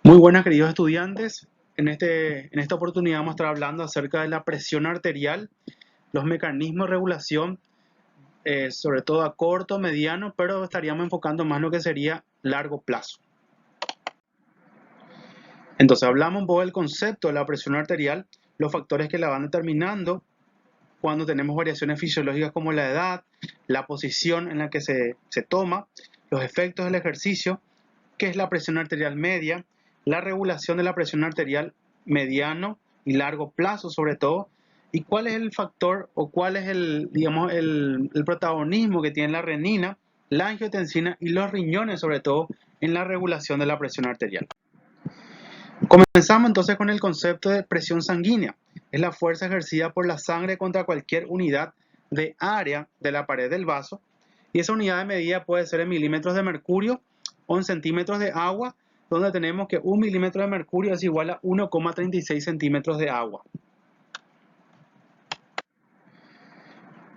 Muy buenas, queridos estudiantes. En esta oportunidad vamos a estar hablando acerca de la presión arterial, los mecanismos de regulación, sobre todo a corto, mediano, pero estaríamos enfocando más en lo que sería largo plazo. Entonces, hablamos un poco del concepto de la presión arterial, los factores que la van determinando cuando tenemos variaciones fisiológicas como la edad, la posición en la que se toma, los efectos del ejercicio, qué es la presión arterial media, la regulación de la presión arterial mediano y largo plazo sobre todo, y cuál es el factor o cuál es el protagonismo que tiene la renina, la angiotensina y los riñones sobre todo en la regulación de la presión arterial. Comenzamos entonces con el concepto de presión sanguínea. Es la fuerza ejercida por la sangre contra cualquier unidad de área de la pared del vaso, y esa unidad de medida puede ser en milímetros de mercurio o en centímetros de agua, donde tenemos que 1 milímetro de mercurio es igual a 1,36 centímetros de agua.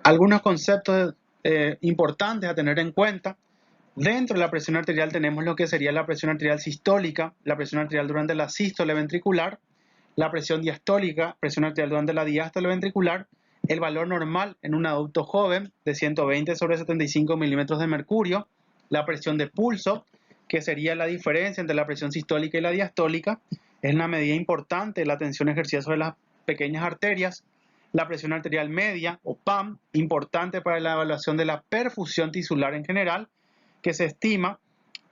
Algunos conceptos importantes a tener en cuenta. Dentro de la presión arterial tenemos lo que sería la presión arterial sistólica, la presión arterial durante la sístole ventricular, la presión diastólica, presión arterial durante la diástole ventricular, el valor normal en un adulto joven de 120/75 milímetros de mercurio, la presión de pulso, que sería la diferencia entre la presión sistólica y la diastólica, es una medida importante de la tensión ejercida sobre las pequeñas arterias, la presión arterial media o PAM, importante para la evaluación de la perfusión tisular en general, que se estima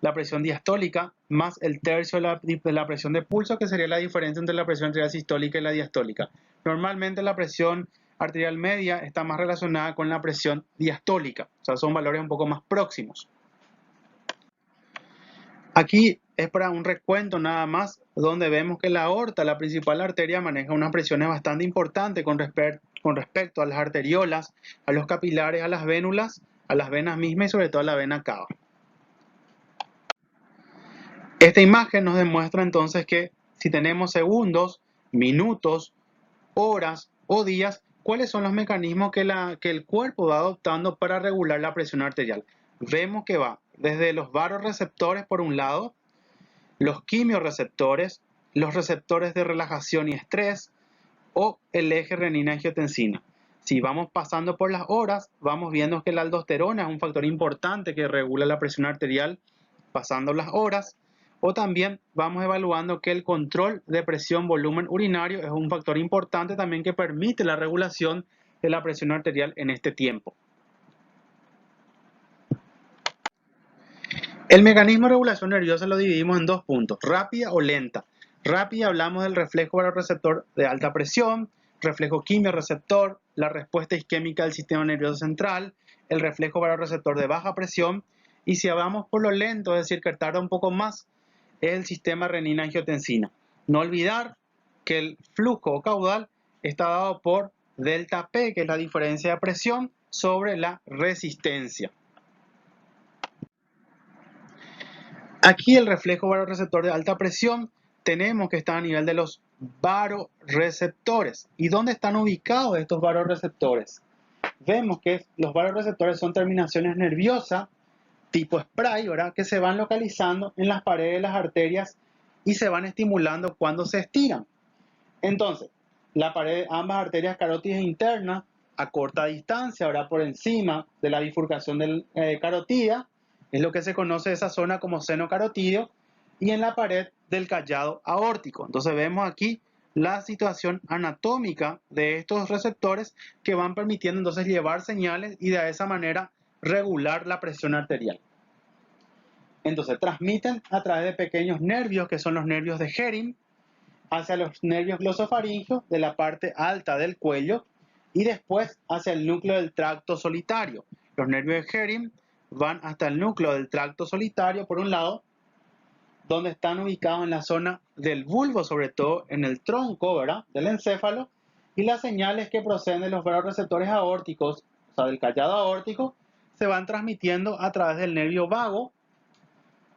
la presión diastólica más el tercio de la presión de pulso, que sería la diferencia entre la presión arterial sistólica y la diastólica. Normalmente la presión arterial media está más relacionada con la presión diastólica, o sea, son valores un poco más próximos. Aquí es para un recuento nada más, donde vemos que la aorta, la principal arteria, maneja unas presiones bastante importantes con respecto a las arteriolas, a los capilares, a las vénulas, a las venas mismas y sobre todo a la vena cava. Esta imagen nos demuestra entonces que si tenemos segundos, minutos, horas o días, ¿cuáles son los mecanismos que el cuerpo va adoptando para regular la presión arterial? Vemos que va desde los vasoreceptores por un lado, los quimiorreceptores, los receptores de relajación y estrés o el eje renina-angiotensina. Si vamos pasando por las horas, vamos viendo que la aldosterona es un factor importante que regula la presión arterial pasando las horas. O también vamos evaluando que el control de presión volumen urinario es un factor importante también que permite la regulación de la presión arterial en este tiempo. El mecanismo de regulación nerviosa lo dividimos en dos puntos, rápida o lenta. Rápida hablamos del reflejo vasoreceptor de alta presión, reflejo quimiorreceptor, la respuesta isquémica del sistema nervioso central, el reflejo vasoreceptor de baja presión, y si vamos por lo lento, es decir, que tarda un poco más, es el sistema renina-angiotensina. No olvidar que el flujo caudal está dado por delta P, que es la diferencia de presión sobre la resistencia. Aquí el reflejo vasoreceptor de alta presión tenemos que está a nivel de los vasoreceptores. ¿Y dónde están ubicados estos vasoreceptores? Vemos que los vasoreceptores son terminaciones nerviosas tipo spray, ¿verdad? Que se van localizando en las paredes de las arterias y se van estimulando cuando se estiran. Entonces, la pared de ambas arterias carótidas internas a corta distancia, ahora por encima de la bifurcación del carótida, es lo que se conoce esa zona como seno carotídeo, y en la pared del callado aórtico. Entonces vemos aquí la situación anatómica de estos receptores que van permitiendo entonces llevar señales y de esa manera regular la presión arterial. Entonces transmiten a través de pequeños nervios que son los nervios de Hering hacia los nervios glosofaringeos de la parte alta del cuello y después hacia el núcleo del tracto solitario. Los nervios de Hering van hasta el núcleo del tracto solitario por un lado, donde están ubicados en la zona del bulbo, sobre todo en el tronco, ¿verdad?, del encéfalo, y las señales que proceden de los vasoreceptores aórticos, o sea, del callado aórtico, se van transmitiendo a través del nervio vago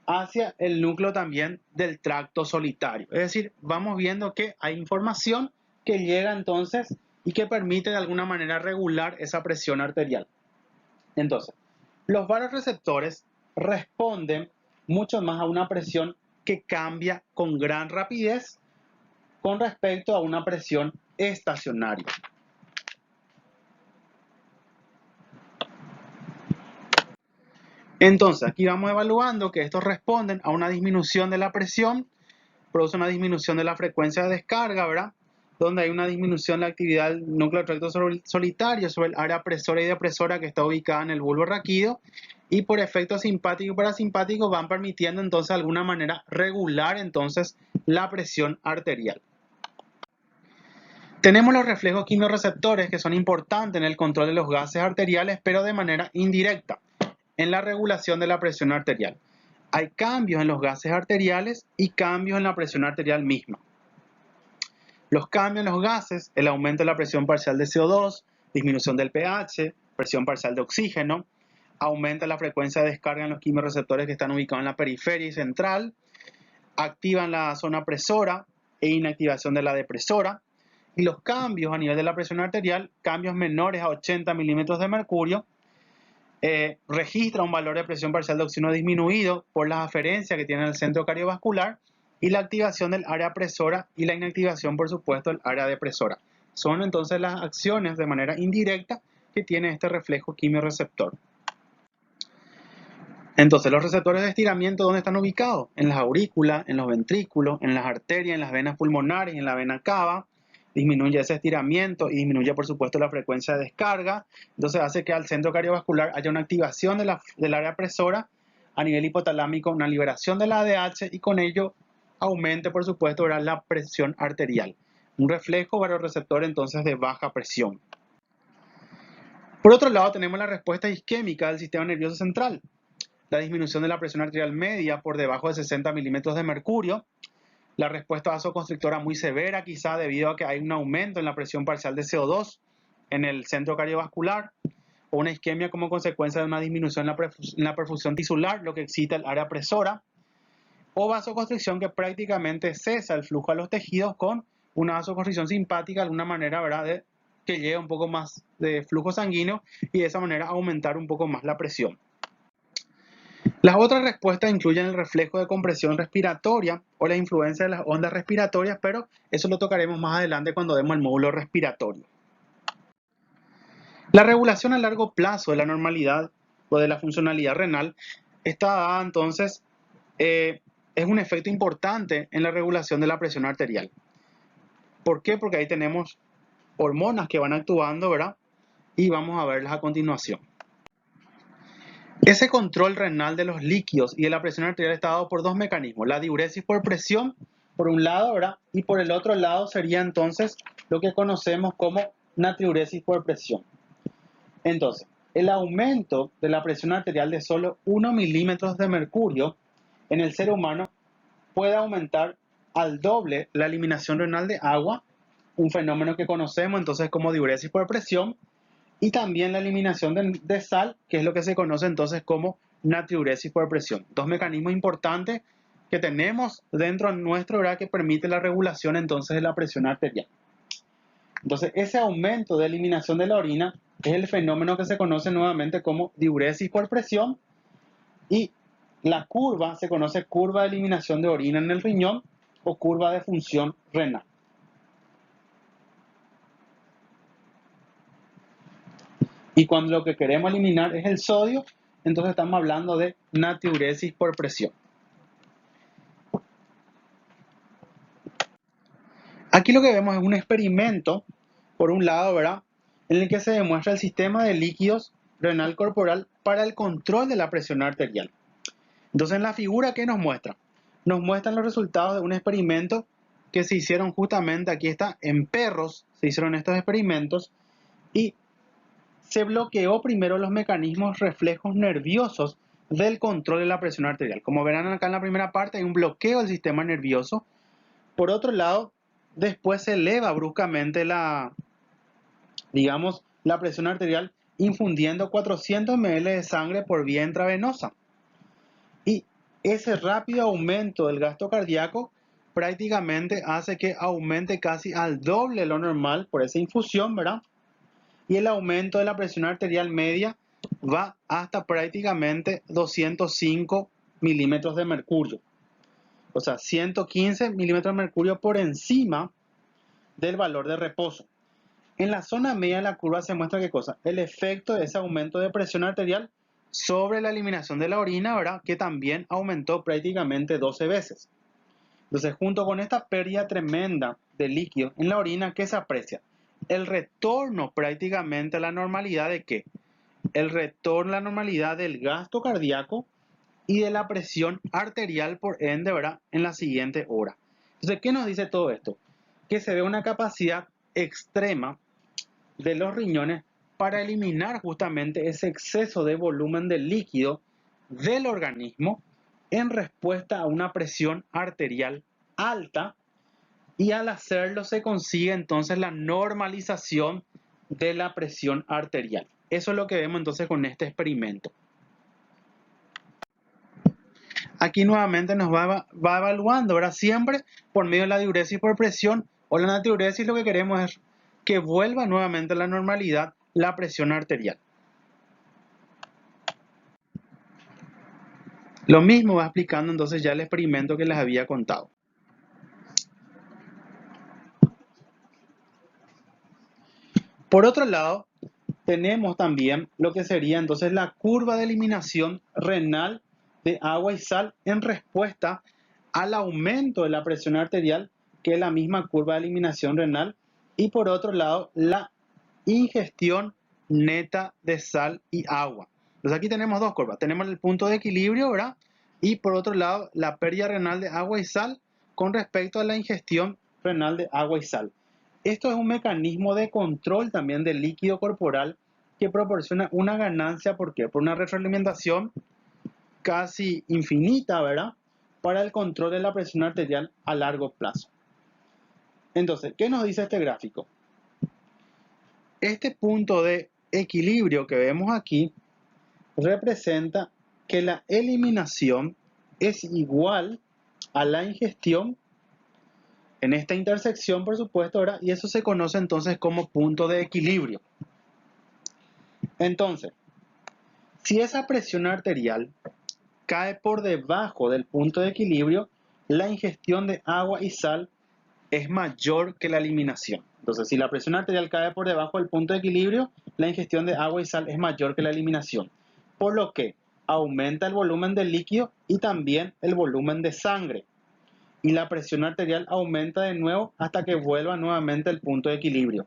hacia el núcleo también del tracto solitario. Es decir, vamos viendo que hay información que llega entonces y que permite de alguna manera regular esa presión arterial. Entonces, los vasoreceptores responden mucho más a una presión que cambia con gran rapidez con respecto a una presión estacionaria. Entonces, aquí vamos evaluando que estos responden a una disminución de la presión, produce una disminución de la frecuencia de descarga, ¿verdad? Donde hay una disminución de la actividad del núcleo recto solitario sobre el área presora y depresora que está ubicada en el bulbo raquídeo, y por efectos simpáticos y parasimpáticos van permitiendo entonces de alguna manera regular entonces la presión arterial. Tenemos los reflejos quimiorreceptores que son importantes en el control de los gases arteriales, pero de manera indirecta en la regulación de la presión arterial. Hay cambios en los gases arteriales y cambios en la presión arterial misma. Los cambios en los gases, el aumento de la presión parcial de CO2, disminución del pH, presión parcial de oxígeno, aumenta la frecuencia de descarga en los quimiorreceptores que están ubicados en la periferia y central, activan la zona presora e inactivación de la depresora, y los cambios a nivel de la presión arterial, cambios menores a 80 milímetros de mercurio, registra un valor de presión parcial de oxígeno disminuido por las aferencias que tiene el centro cardiovascular y la activación del área presora y la inactivación, por supuesto, del área depresora. Son entonces las acciones de manera indirecta que tiene este reflejo quimiorreceptor. Entonces, los receptores de estiramiento, ¿dónde están ubicados? En las aurículas, en los ventrículos, en las arterias, en las venas pulmonares, en la vena cava. Disminuye ese estiramiento y disminuye, por supuesto, la frecuencia de descarga. Entonces, hace que al centro cardiovascular haya una activación del área presora, a nivel hipotalámico, una liberación del ADH y con ello aumente, por supuesto, la presión arterial. Un reflejo vasoreceptor entonces de baja presión. Por otro lado, tenemos la respuesta isquémica del sistema nervioso central. La disminución de la presión arterial media por debajo de 60 milímetros de mercurio, la respuesta vasoconstrictora muy severa quizá debido a que hay un aumento en la presión parcial de CO2 en el centro cardiovascular, o una isquemia como consecuencia de una disminución en la perfusión tisular, lo que excita el área presora, o vasoconstricción que prácticamente cesa el flujo a los tejidos con una vasoconstricción simpática, de alguna manera, ¿verdad?, que llegue un poco más de flujo sanguíneo y de esa manera aumentar un poco más la presión. Las otras respuestas incluyen el reflejo de compresión respiratoria o la influencia de las ondas respiratorias, pero eso lo tocaremos más adelante cuando vemos el módulo respiratorio. La regulación a largo plazo de la normalidad o de la funcionalidad renal está dada entonces, es un efecto importante en la regulación de la presión arterial. ¿Por qué? Porque ahí tenemos hormonas que van actuando, ¿verdad? Y vamos a verlas a continuación. Ese control renal de los líquidos y de la presión arterial está dado por dos mecanismos: la diuresis por presión, por un lado, ¿verdad? Y por el otro lado sería entonces lo que conocemos como natriuresis por presión. Entonces, el aumento de la presión arterial de solo 1 milímetros de mercurio en el ser humano puede aumentar al doble la eliminación renal de agua, un fenómeno que conocemos entonces como diuresis por presión, y también la eliminación de sal, que es lo que se conoce entonces como natriuresis por presión. Dos mecanismos importantes que tenemos dentro nuestro, ¿verdad?, que permite la regulación entonces de la presión arterial. Entonces, ese aumento de eliminación de la orina es el fenómeno que se conoce nuevamente como diuresis por presión, y la curva se conoce curva de eliminación de orina en el riñón o curva de función renal. Y cuando lo que queremos eliminar es el sodio, entonces estamos hablando de natriuresis por presión. Aquí lo que vemos es un experimento, por un lado, ¿verdad?, en el que se demuestra el sistema de líquidos renal corporal para el control de la presión arterial. Entonces, en la figura, ¿qué nos muestra? Nos muestran los resultados de un experimento que se hicieron justamente, aquí está, en perros, se hicieron estos experimentos y se bloqueó primero los mecanismos reflejos nerviosos del control de la presión arterial. Como verán acá en la primera parte, hay un bloqueo del sistema nervioso. Por otro lado, después se eleva bruscamente la presión arterial infundiendo 400 ml de sangre por vía intravenosa. Y ese rápido aumento del gasto cardíaco prácticamente hace que aumente casi al doble lo normal por esa infusión, ¿verdad? Y el aumento de la presión arterial media va hasta prácticamente 205 milímetros de mercurio. O sea, 115 milímetros de mercurio por encima del valor de reposo. En la zona media de la curva se muestra qué cosa, el efecto de ese aumento de presión arterial sobre la eliminación de la orina, ¿verdad? Que también aumentó prácticamente 12 veces. Entonces, junto con esta pérdida tremenda de líquido en la orina, ¿qué se aprecia? El retorno prácticamente a la normalidad de ¿qué? El retorno a la normalidad del gasto cardíaco y de la presión arterial por ende, ¿verdad? En la siguiente hora. Entonces, ¿qué nos dice todo esto? Que se ve una capacidad extrema de los riñones para eliminar justamente ese exceso de volumen de líquido del organismo en respuesta a una presión arterial alta, y al hacerlo se consigue entonces la normalización de la presión arterial. Eso es lo que vemos entonces con este experimento. Aquí nuevamente nos va evaluando, ¿verdad? Siempre por medio de la diuresis por presión o la natriuresis. Lo que queremos es que vuelva nuevamente a la normalidad la presión arterial. Lo mismo va explicando entonces ya el experimento que les había contado. Por otro lado, tenemos también lo que sería entonces la curva de eliminación renal de agua y sal en respuesta al aumento de la presión arterial, que es la misma curva de eliminación renal, y por otro lado la ingestión neta de sal y agua. Entonces aquí tenemos dos curvas, tenemos el punto de equilibrio, ¿verdad? Y por otro lado la pérdida renal de agua y sal con respecto a la ingestión renal de agua y sal. Esto es un mecanismo de control también del líquido corporal que proporciona una ganancia, ¿por qué? Por una retroalimentación casi infinita, ¿verdad? Para el control de la presión arterial a largo plazo. Entonces, ¿qué nos dice este gráfico? Este punto de equilibrio que vemos aquí representa que la eliminación es igual a la ingestión en esta intersección, por supuesto, ¿verdad? Y eso se conoce entonces como punto de equilibrio. Entonces, si esa presión arterial cae por debajo del punto de equilibrio, la ingestión de agua y sal es mayor que la eliminación. Entonces, si la presión arterial cae por debajo del punto de equilibrio, la ingestión de agua y sal es mayor que la eliminación. Por lo que aumenta el volumen del líquido y también el volumen de sangre. Y la presión arterial aumenta de nuevo hasta que vuelva nuevamente al punto de equilibrio.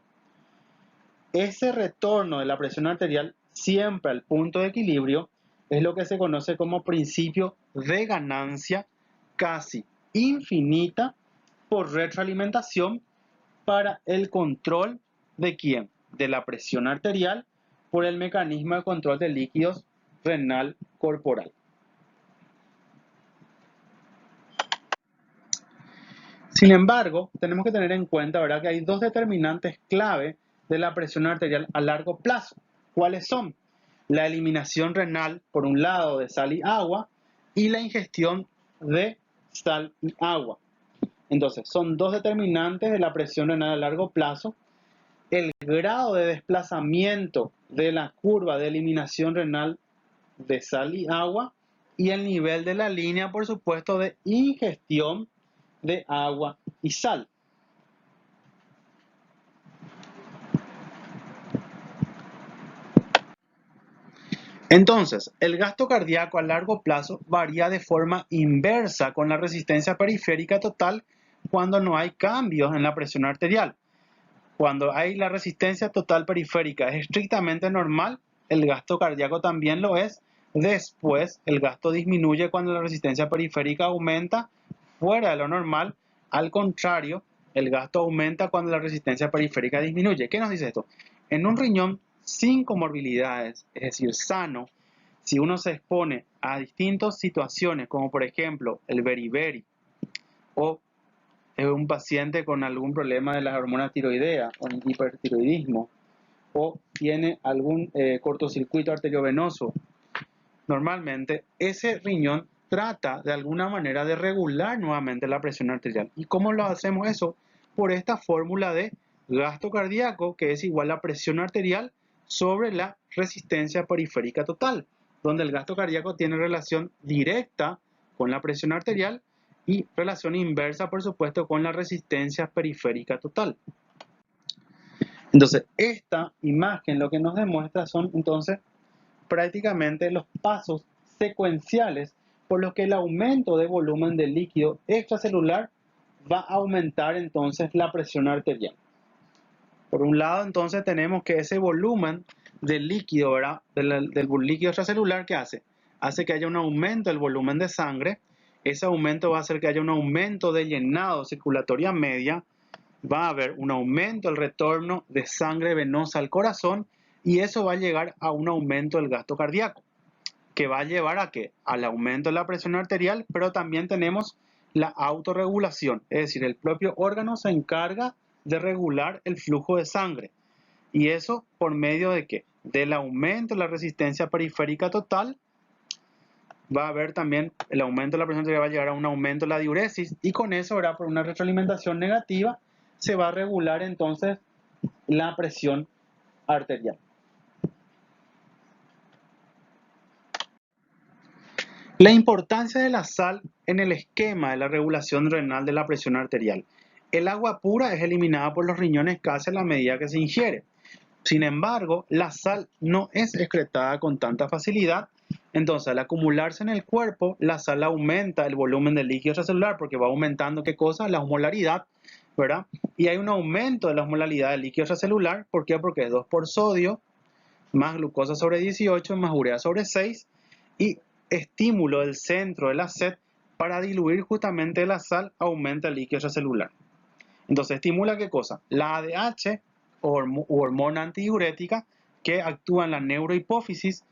Ese retorno de la presión arterial siempre al punto de equilibrio es lo que se conoce como principio de ganancia casi infinita por retroalimentación para el control de ¿quién? De la presión arterial por el mecanismo de control de líquidos renal corporal. Sin embargo, tenemos que tener en cuenta, ¿verdad?, que hay dos determinantes clave de la presión arterial a largo plazo. ¿Cuáles son? La eliminación renal, por un lado, de sal y agua, y la ingestión de sal y agua. Entonces, son dos determinantes de la presión renal a largo plazo. El grado de desplazamiento de la curva de eliminación renal de sal y agua y el nivel de la línea, por supuesto, de ingestión de agua y sal. Entonces, el gasto cardíaco a largo plazo varía de forma inversa con la resistencia periférica total cuando no hay cambios en la presión arterial. Cuando hay la resistencia total periférica es estrictamente normal, el gasto cardíaco también lo es. Después, el gasto disminuye cuando la resistencia periférica aumenta fuera de lo normal. Al contrario, el gasto aumenta cuando la resistencia periférica disminuye. ¿Qué nos dice esto? En un riñón sin comorbilidades, es decir, sano, si uno se expone a distintas situaciones, como por ejemplo el beriberi o un paciente con algún problema de las hormonas tiroideas o hipertiroidismo o tiene algún cortocircuito arteriovenoso, normalmente ese riñón trata de alguna manera de regular nuevamente la presión arterial. ¿Y cómo lo hacemos eso? Por esta fórmula de gasto cardíaco, que es igual a presión arterial sobre la resistencia periférica total, donde el gasto cardíaco tiene relación directa con la presión arterial y relación inversa, por supuesto, con la resistencia periférica total. Entonces, esta imagen lo que nos demuestra son entonces prácticamente los pasos secuenciales por los que el aumento de volumen del líquido extracelular va a aumentar entonces la presión arterial. Por un lado, entonces tenemos que ese volumen del líquido, ¿verdad? Del líquido extracelular, ¿qué hace? Hace que haya un aumento del volumen de sangre. Ese aumento va a hacer que haya un aumento de llenado circulatoria media. Va a haber un aumento del retorno de sangre venosa al corazón y eso va a llegar a un aumento del gasto cardíaco, que va a llevar a ¿qué? Al aumento de la presión arterial, pero también tenemos la autorregulación, es decir, el propio órgano se encarga de regular el flujo de sangre. ¿Y eso por medio de qué? Del aumento de la resistencia periférica total. Va a haber también el aumento de la presión arterial, va a llegar a un aumento de la diuresis y con eso, ¿verdad? Por una retroalimentación negativa se va a regular entonces la presión arterial. La importancia de la sal en el esquema de la regulación renal de la presión arterial. El agua pura es eliminada por los riñones casi a la medida que se ingiere. Sin embargo, la sal no es excretada con tanta facilidad. Entonces, al acumularse en el cuerpo, la sal aumenta el volumen del líquido extracelular porque va aumentando, ¿qué cosa? La osmolaridad, ¿verdad? Y hay un aumento de la osmolaridad del líquido extracelular. ¿Por qué? Porque es 2 por sodio, más glucosa sobre 18, más urea sobre 6, y estímulo del centro de la sed para diluir justamente la sal aumenta el líquido extracelular. Entonces, ¿estimula qué cosa? La ADH, hormona antidiurética, que actúa en la neurohipófisis,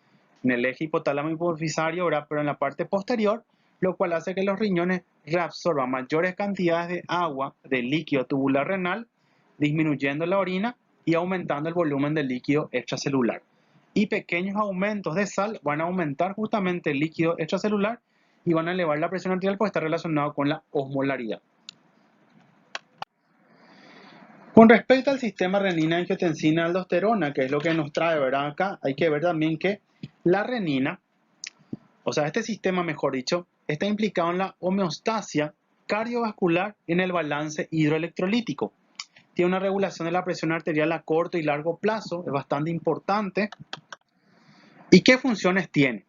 en el eje hipotálamo hipofisario, pero en la parte posterior, lo cual hace que los riñones reabsorban mayores cantidades de agua del líquido tubular renal, disminuyendo la orina y aumentando el volumen del líquido extracelular. Y pequeños aumentos de sal van a aumentar justamente el líquido extracelular y van a elevar la presión arterial porque está relacionado con la osmolaridad. Con respecto al sistema renina-angiotensina-aldosterona, que es lo que nos trae, ¿verdad? Acá hay que ver también que la renina, o sea, este sistema, mejor dicho, está implicado en la homeostasia cardiovascular y en el balance hidroelectrolítico. Tiene una regulación de la presión arterial a corto y largo plazo, es bastante importante. ¿Y qué funciones tiene?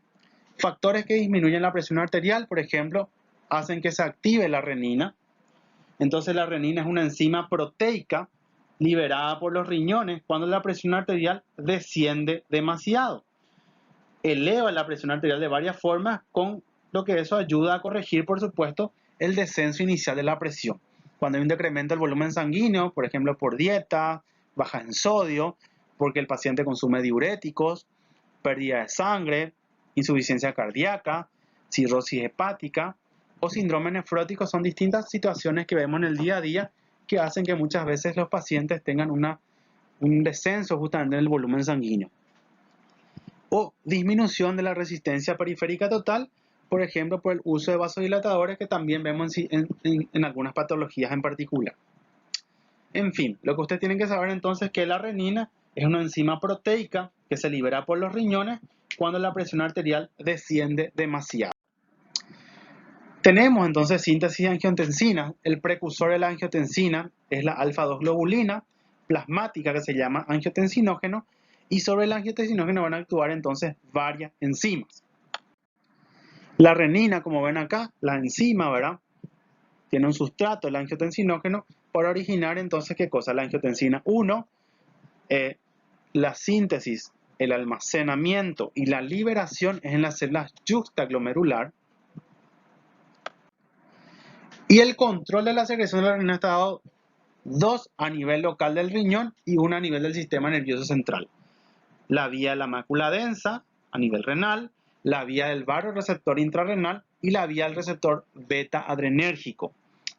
Factores que disminuyen la presión arterial, por ejemplo, hacen que se active la renina. Entonces la renina es una enzima proteica liberada por los riñones cuando la presión arterial desciende demasiado. Eleva la presión arterial de varias formas, con lo que eso ayuda a corregir, por supuesto, el descenso inicial de la presión. Cuando hay un decremento del volumen sanguíneo, por ejemplo, por dieta, baja en sodio, porque el paciente consume diuréticos, pérdida de sangre, insuficiencia cardíaca, cirrosis hepática o síndrome nefrótico, son distintas situaciones que vemos en el día a día que hacen que muchas veces los pacientes tengan un descenso justamente en el volumen sanguíneo. O disminución de la resistencia periférica total, por ejemplo, por el uso de vasodilatadores que también vemos en algunas patologías en particular. En fin, lo que ustedes tienen que saber entonces es que la renina es una enzima proteica que se libera por los riñones cuando la presión arterial desciende demasiado. Tenemos entonces síntesis de angiotensina. El precursor de la angiotensina es la alfa-2 globulina plasmática que se llama angiotensinógeno, y sobre el angiotensinógeno van a actuar entonces varias enzimas. La renina, como ven acá, la enzima, ¿verdad? Tiene un sustrato, el angiotensinógeno, para originar entonces, ¿qué cosa? La angiotensina 1, la síntesis, el almacenamiento y la liberación es en las células yuxtaglomerular. Y el control de la secreción de la renina está dado 2 a nivel local del riñón y 1 a nivel del sistema nervioso central. La vía de la mácula densa a nivel renal, la vía del vasoreceptor intrarrenal y la vía del receptor beta adrenérgico.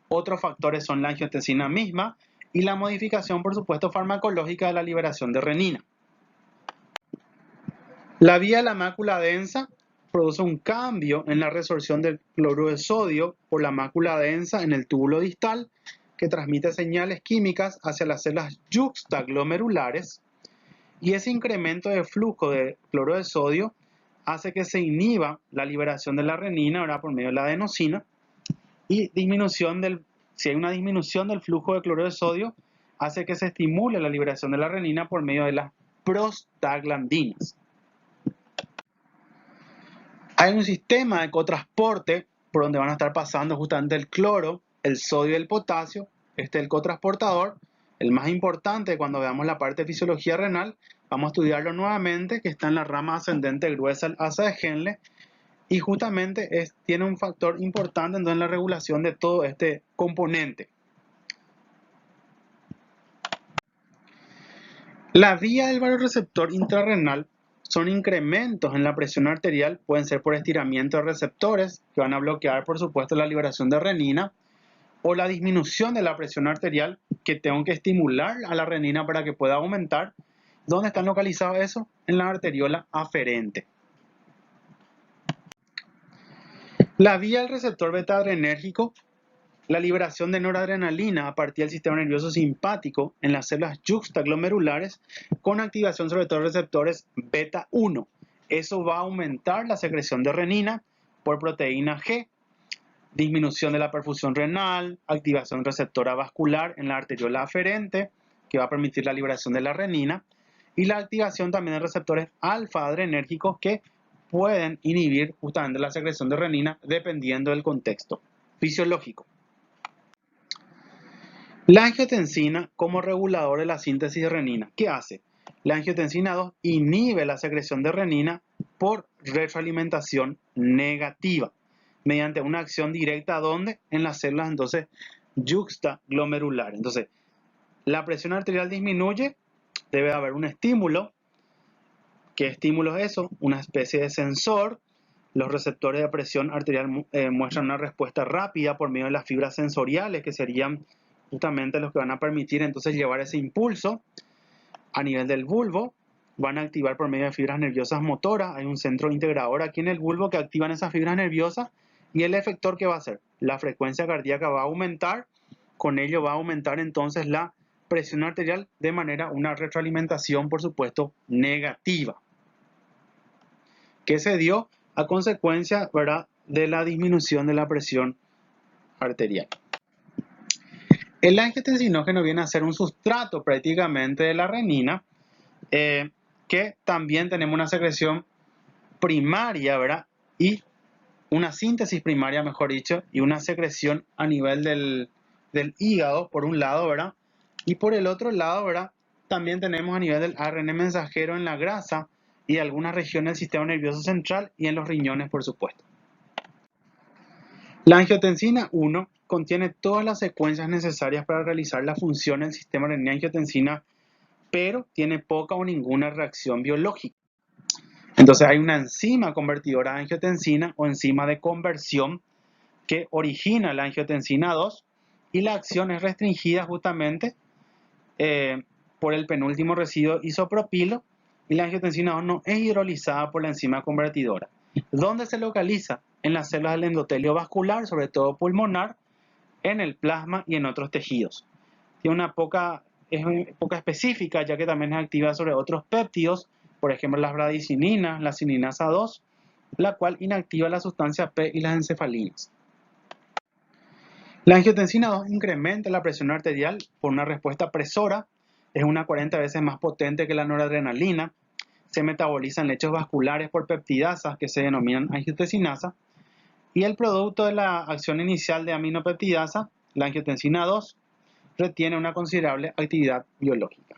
Otros factores son la angiotensina misma y la modificación, por supuesto, farmacológica de la liberación de renina. La vía de la mácula densa produce un cambio en la resorción del cloruro de sodio por la mácula densa en el túbulo distal que transmite señales químicas hacia las células yuxtaglomerulares, y ese incremento de flujo de cloruro de sodio hace que se inhiba la liberación de la renina, ¿verdad? Por medio de la adenosina, y si hay una disminución del flujo de cloruro de sodio, hace que se estimule la liberación de la renina por medio de las prostaglandinas. Hay un sistema de cotransporte por donde van a estar pasando justamente el cloro, el sodio y el potasio. Este es el cotransportador, el más importante. Cuando veamos la parte de fisiología renal, vamos a estudiarlo nuevamente, que está en la rama ascendente gruesa, el asa de Henle, y justamente tiene un factor importante en la regulación de todo este componente. La vía del vasoreceptor intrarrenal son incrementos en la presión arterial, pueden ser por estiramiento de receptores, que van a bloquear, por supuesto, la liberación de renina, o la disminución de la presión arterial, que tengo que estimular a la renina para que pueda aumentar. ¿Dónde están localizados eso? En la arteriola aferente. La vía del receptor beta-adrenérgico, la liberación de noradrenalina a partir del sistema nervioso simpático en las células yuxtaglomerulares con activación sobre todo de receptores beta 1. Eso va a aumentar la secreción de renina por proteína G, disminución de la perfusión renal, activación receptora vascular en la arteriola aferente, que va a permitir la liberación de la renina, y la activación también de receptores alfa-adrenérgicos que pueden inhibir justamente la secreción de renina dependiendo del contexto fisiológico. La angiotensina como regulador de la síntesis de renina, ¿qué hace? La angiotensina 2 inhibe la secreción de renina por retroalimentación negativa, mediante una acción directa, ¿dónde? En las células entonces yuxtaglomerulares. Entonces, la presión arterial disminuye, debe haber un estímulo. ¿Qué estímulo es eso? Una especie de sensor. Los receptores de presión arterial muestran una respuesta rápida por medio de las fibras sensoriales, que serían justamente los que van a permitir entonces llevar ese impulso a nivel del bulbo. Van a activar por medio de fibras nerviosas motoras. Hay un centro integrador aquí en el bulbo que activan esas fibras nerviosas. ¿Y el efector qué va a hacer? La frecuencia cardíaca va a aumentar. Con ello va a aumentar entonces la presión arterial de manera una retroalimentación, por supuesto, negativa, que se dio a consecuencia, ¿verdad?, de la disminución de la presión arterial. El angiotensinógeno viene a ser un sustrato prácticamente de la renina, que también tenemos una secreción primaria, ¿verdad? Y una síntesis primaria, mejor dicho, y una secreción a nivel del hígado, por un lado, ¿verdad? Y por el otro lado, ¿verdad?, también tenemos a nivel del ARN mensajero en la grasa y algunas regiones del sistema nervioso central y en los riñones, por supuesto. La angiotensina 1 contiene todas las secuencias necesarias para realizar la función del sistema renina-angiotensina, pero tiene poca o ninguna reacción biológica. Entonces hay una enzima convertidora de angiotensina o enzima de conversión que origina la angiotensina 2 y la acción es restringida justamente por el penúltimo residuo isopropilo, y la angiotensina 2 no es hidrolizada por la enzima convertidora. ¿Dónde se localiza? En las células del endotelio vascular, sobre todo pulmonar, en el plasma y en otros tejidos. Tiene una es poca específica, ya que también es activa sobre otros péptidos, por ejemplo las bradicininas, la cininasa 2, la cual inactiva la sustancia P y las encefalinas. La angiotensina 2 incrementa la presión arterial por una respuesta presora, es unas 40 veces más potente que la noradrenalina, se metaboliza en lechos vasculares por peptidasas que se denominan angiotensinasa, y el producto de la acción inicial de aminopeptidasa, la angiotensina 2, retiene una considerable actividad biológica.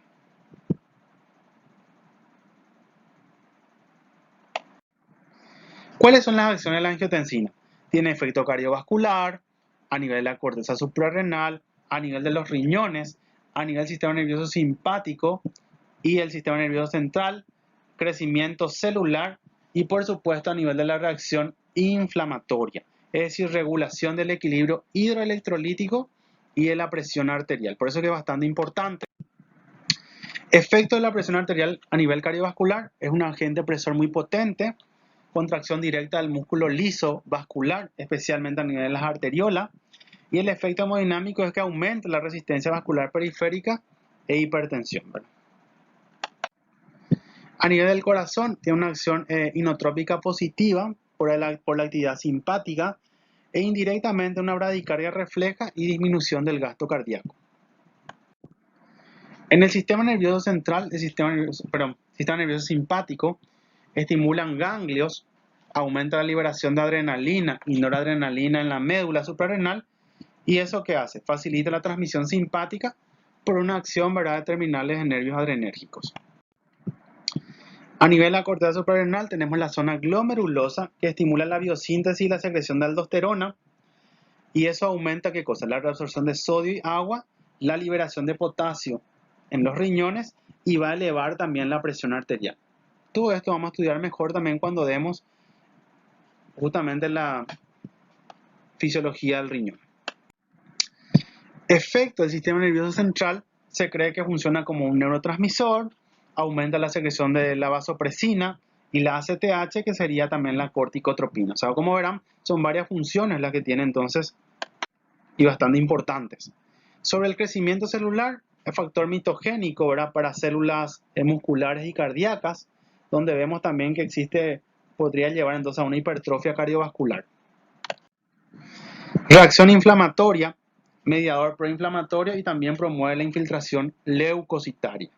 ¿Cuáles son las acciones de la angiotensina? Tiene efecto cardiovascular, a nivel de la corteza suprarrenal, a nivel de los riñones, a nivel del sistema nervioso simpático y el sistema nervioso central, crecimiento celular y por supuesto a nivel de la reacción inflamatoria, es decir, regulación del equilibrio hidroelectrolítico y de la presión arterial. Por eso que es bastante importante. Efecto de la presión arterial a nivel cardiovascular: es un agente presor muy potente, contracción directa del músculo liso vascular, especialmente a nivel de las arteriolas, y el efecto hemodinámico es que aumenta la resistencia vascular periférica e hipertensión, ¿verdad? A nivel del corazón, tiene una acción inotrópica positiva por la actividad simpática, e indirectamente una bradicardia refleja y disminución del gasto cardíaco. En el sistema nervioso central, sistema nervioso simpático, estimulan ganglios, aumenta la liberación de adrenalina y noradrenalina en la médula suprarrenal, y eso ¿qué hace? Facilita la transmisión simpática por una acción, ¿verdad?, de terminales de nervios adrenérgicos. A nivel de la corteza suprarrenal tenemos la zona glomerulosa, que estimula la biosíntesis y la secreción de aldosterona, y eso aumenta ¿qué cosa? La reabsorción de sodio y agua, la liberación de potasio en los riñones, y va a elevar también la presión arterial. Todo esto vamos a estudiar mejor también cuando demos justamente la fisiología del riñón. Efecto del sistema nervioso central: se cree que funciona como un neurotransmisor, aumenta la secreción de la vasopresina y la ACTH, que sería también la corticotropina. O sea, como verán, son varias funciones las que tiene entonces y bastante importantes. Sobre el crecimiento celular, el factor mitogénico, ¿verdad?, para células musculares y cardíacas, donde vemos también que podría llevar entonces a una hipertrofia cardiovascular. Reacción inflamatoria, mediador proinflamatorio, y también promueve la infiltración leucocitaria.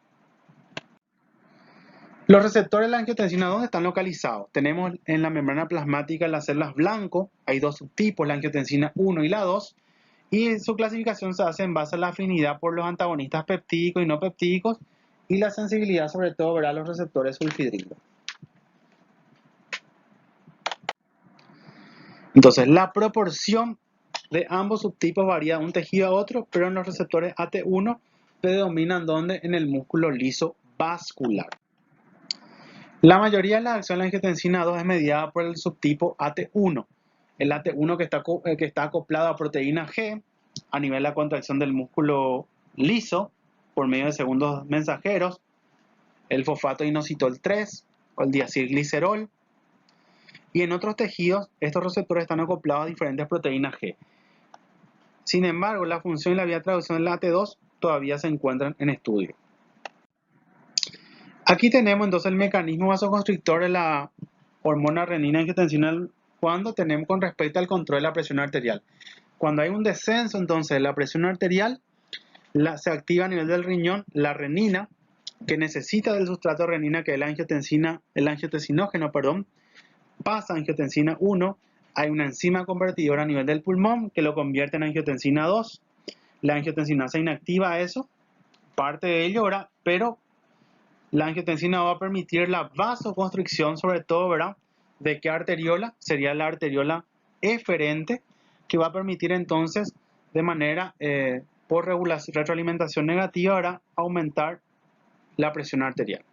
Los receptores de la angiotensina, ¿dónde están localizados? Tenemos en la membrana plasmática las células blanco, hay dos subtipos, la angiotensina 1 y la 2, y su clasificación se hace en base a la afinidad por los antagonistas peptídicos y no peptídicos, y la sensibilidad sobre todo, ¿verdad?, a los receptores sulfidrilos. Entonces, la proporción de ambos subtipos varía de un tejido a otro, pero en los receptores AT1 predominan ¿dónde? En el músculo liso vascular. La mayoría de la acción de la angiotensina 2 es mediada por el subtipo AT1. El AT1 que está acoplado a proteína G a nivel de la contracción del músculo liso por medio de segundos mensajeros, el fosfato inositol 3 o el diacilglicerol. Y en otros tejidos, estos receptores están acoplados a diferentes proteínas G. Sin embargo, la función y la vía de traducción del AT2 todavía se encuentran en estudio. Aquí tenemos entonces el mecanismo vasoconstrictor de la hormona renina-angiotensina cuando tenemos con respecto al control de la presión arterial. Cuando hay un descenso entonces de la presión arterial, se activa a nivel del riñón la renina, que necesita del sustrato de renina, que es el angiotensinógeno, pasa a angiotensina 1, hay una enzima convertidora a nivel del pulmón que lo convierte en angiotensina 2, la angiotensinasa inactiva eso, parte de ello, ¿verdad?, pero la angiotensina va a permitir la vasoconstricción, sobre todo, ¿verdad?, de qué arteriola, sería la arteriola eferente, que va a permitir entonces de manera por retroalimentación negativa, ¿verdad?, aumentar la presión arterial.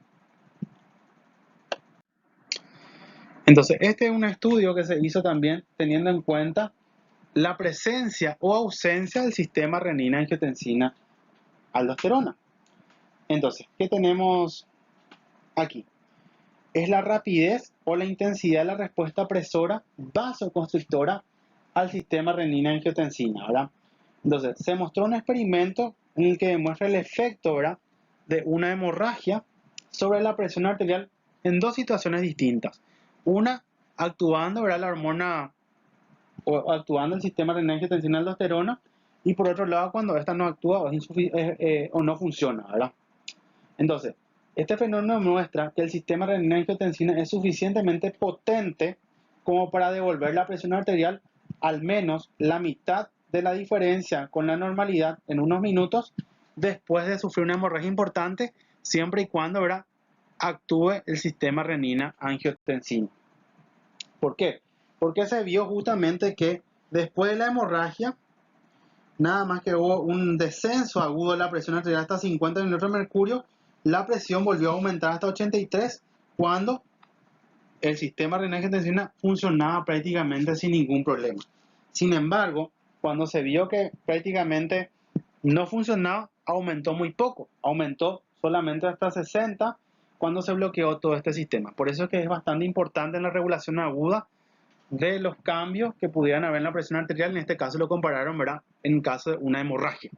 Entonces, este es un estudio que se hizo también teniendo en cuenta la presencia o ausencia del sistema renina-angiotensina-aldosterona. Entonces, ¿qué tenemos aquí? Es la rapidez o la intensidad de la respuesta presora vasoconstrictora al sistema renina-angiotensina, ¿verdad? Entonces, se mostró un experimento en el que demuestra el efecto, ¿verdad?, de una hemorragia sobre la presión arterial en dos situaciones distintas. Una, actuando, ¿verdad?, la hormona o actuando el sistema renina-angiotensina-aldosterona, y por otro lado, cuando esta no actúa o no funciona, ¿verdad? Entonces, este fenómeno muestra que el sistema renina-angiotensina es suficientemente potente como para devolver la presión arterial al menos la mitad de la diferencia con la normalidad en unos minutos después de sufrir una hemorragia importante, siempre y cuando, ¿verdad?, actúe el sistema renina-angiotensina. ¿Por qué? Porque se vio justamente que después de la hemorragia, nada más que hubo un descenso agudo de la presión arterial hasta 50 mm de mercurio, la presión volvió a aumentar hasta 83 cuando el sistema renina-angiotensina funcionaba prácticamente sin ningún problema. Sin embargo, cuando se vio que prácticamente no funcionaba, aumentó muy poco, aumentó solamente hasta 60 cuando se bloqueó todo este sistema. Por eso es que es bastante importante en la regulación aguda de los cambios que pudieran haber en la presión arterial. En este caso lo compararon, ¿verdad?, en caso de una hemorragia.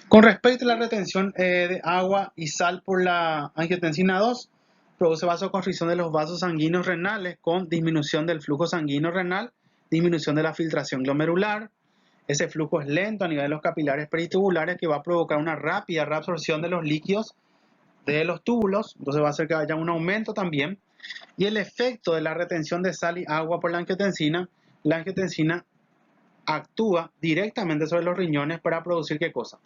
Con respecto a la retención de agua y sal por la angiotensina 2, produce vasoconstricción de los vasos sanguíneos renales con disminución del flujo sanguíneo renal, disminución de la filtración glomerular. Ese flujo es lento a nivel de los capilares peritubulares que va a provocar una rápida reabsorción de los líquidos de los túbulos, entonces va a hacer que haya un aumento también. Y el efecto de la retención de sal y agua por la angiotensina actúa directamente sobre los riñones para producir ¿qué cosa?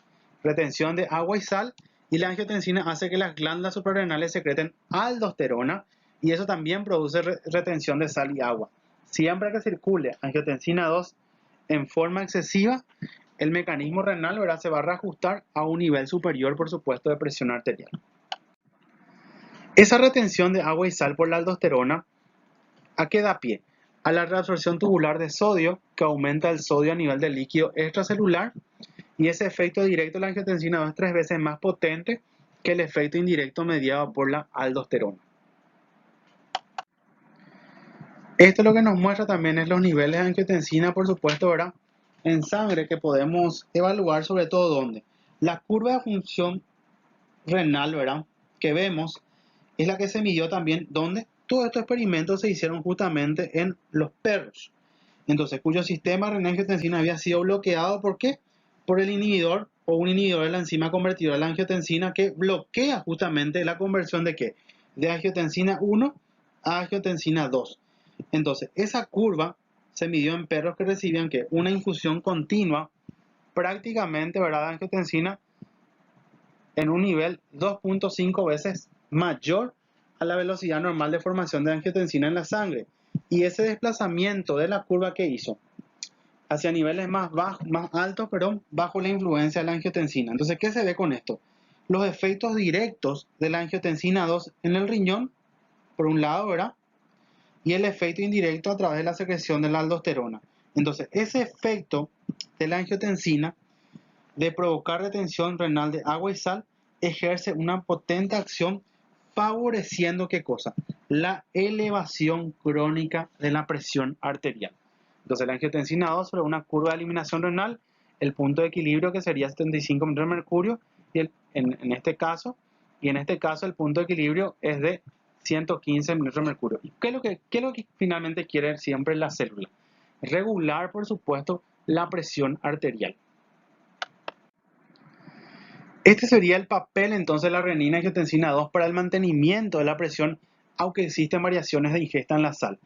Retención de agua y sal, y la angiotensina hace que las glándulas suprarrenales secreten aldosterona y eso también produce retención de sal y agua. Siempre que circule angiotensina 2 en forma excesiva, el mecanismo renal, ¿verdad?, se va a reajustar a un nivel superior, por supuesto, de presión arterial. Esa retención de agua y sal por la aldosterona, ¿a qué da pie? A la reabsorción tubular de sodio, que aumenta el sodio a nivel del líquido extracelular, y ese efecto directo de la angiotensina 2 es 3 veces más potente que el efecto indirecto mediado por la aldosterona. Esto lo que nos muestra también es los niveles de angiotensina, por supuesto, ¿verdad?, en sangre, que podemos evaluar sobre todo ¿dónde? La curva de función renal, ¿verdad?, que vemos es la que se midió también donde todos estos experimentos se hicieron justamente en los perros. Entonces, cuyo sistema renina-angiotensina había sido bloqueado, ¿por qué? Por el inhibidor o un inhibidor de la enzima convertidora de la angiotensina que bloquea justamente la conversión de ¿qué? De angiotensina 1 a angiotensina 2. Entonces, esa curva se midió en perros que recibían ¿qué? Una infusión continua prácticamente, ¿verdad?, de angiotensina en un nivel 2.5 veces mayor a la velocidad normal de formación de angiotensina en la sangre. Y ese desplazamiento de la curva que hizo hacia niveles más altos, pero bajo la influencia de la angiotensina. Entonces, ¿qué se ve con esto? Los efectos directos de la angiotensina 2 en el riñón, por un lado, ¿verdad?, y el efecto indirecto a través de la secreción de la aldosterona. Entonces, ese efecto de la angiotensina de provocar retención renal de agua y sal ejerce una potente acción favoreciendo ¿qué cosa? La elevación crónica de la presión arterial. Entonces la angiotensina 2 sobre una curva de eliminación renal, el punto de equilibrio que sería 75 mm de mercurio, y en este caso el punto de equilibrio es de 115 mm de mercurio. ¿Qué es lo que finalmente quiere siempre la célula? Regular, por supuesto, la presión arterial. Este sería el papel entonces de la renina-angiotensina 2 para el mantenimiento de la presión, aunque existen variaciones de ingesta en la sal.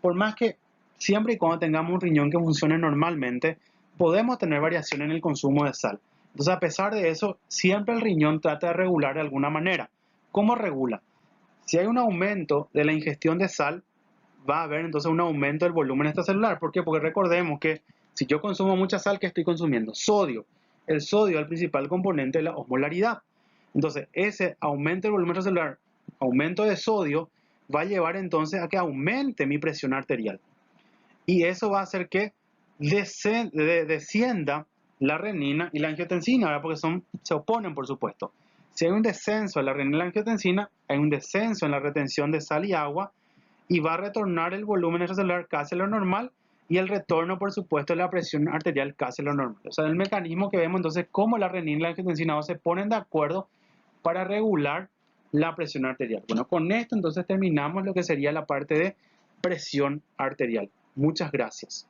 Por más que siempre y cuando tengamos un riñón que funcione normalmente, podemos tener variación en el consumo de sal. Entonces, a pesar de eso, siempre el riñón trata de regular de alguna manera. ¿Cómo regula? Si hay un aumento de la ingestión de sal, va a haber entonces un aumento del volumen extracelular. ¿Por qué? Porque recordemos que si yo consumo mucha sal, ¿qué estoy consumiendo? Sodio. El sodio es el principal componente de la osmolaridad. Entonces, ese aumento del volumen extracelular, aumento de sodio, va a llevar entonces a que aumente mi presión arterial. Y eso va a hacer que descienda la renina y la angiotensina, ¿verdad?, porque se oponen, por supuesto. Si hay un descenso de la renina y la angiotensina, hay un descenso en la retención de sal y agua, y va a retornar el volumen extracelular casi a lo normal, y el retorno, por supuesto, de la presión arterial casi a lo normal. O sea, el mecanismo que vemos entonces cómo la renina y la angiotensina se ponen de acuerdo para regular la presión arterial. Bueno, con esto entonces terminamos lo que sería la parte de presión arterial. Muchas gracias.